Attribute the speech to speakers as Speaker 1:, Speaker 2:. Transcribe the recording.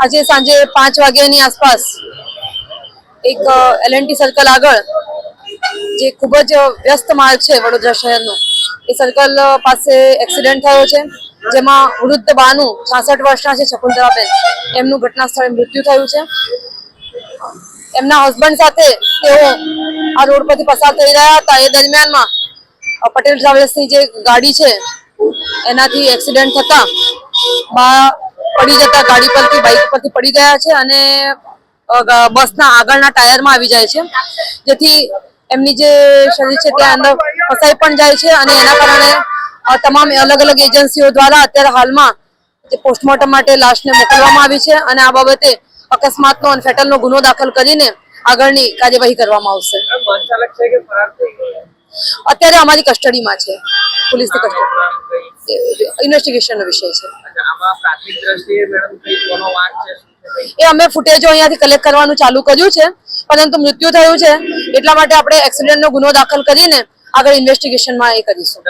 Speaker 1: આજે સાંજે 5 વાગ્યાની આસપાસ એક L&T સર્કલ આગળ જે ખૂબ જ વ્યસ્ત માર્ગ છે વડોદરા શહેરનો, એ સર્કલ પાસે એક્સિડન્ટ થયો છે, જેમાં વૃદ્ધ બાનું 66 વર્ષના છે શકુંતલાબેન, એમનું ઘટના સ્થળે મૃત્યુ થયું છે. એમના હસબન્ડ સાથે તેઓ આ રોડ પરથી પસાર થઈ રહ્યા હતા, એ દરમિયાનમાં પટેલ ટ્રાવેલ્સની જે ગાડી છે એનાથી એક્સિડન્ટ થતા બા પડી જતા ગાડી પરથી બાઇક પરથી પડી ગયા છે અને બસના આગળના ટાયરમાં આવી જાય છે, જેથી એમની જે શરીર છે ત્યાં અંદર ફસાઈ પણ જાય છે અને એના કારણે તમામ અલગ અલગ એજન્સીઓ દ્વારા અત્યારે હાલમાં જે પોસ્ટમોર્ટમ માટે લાશને મોકલવામાં આવી છે અને આ બાબતે અકસ્માતનો અને ફેટલનો ગુનો દાખલ કરીને આગળની કાર્યવાહી કરવામાં આવશે. અત્યારે અમારી કસ્ટડીમાં છે, પોલીસની કસ્ટડી, ઇન્વેસ્ટિગેશનનો વિષય છે. એ અમે ફૂટેજો અહીંયાથી કલેક્ટ કરવાનું ચાલુ કર્યું છે, પરંતુ મૃત્યુ થયું છે એટલા માટે આપણે એક્સિડન્ટનો ગુનો દાખલ કરીને આગળ ઇન્વેસ્ટિગેશનમાં એ કરીશું.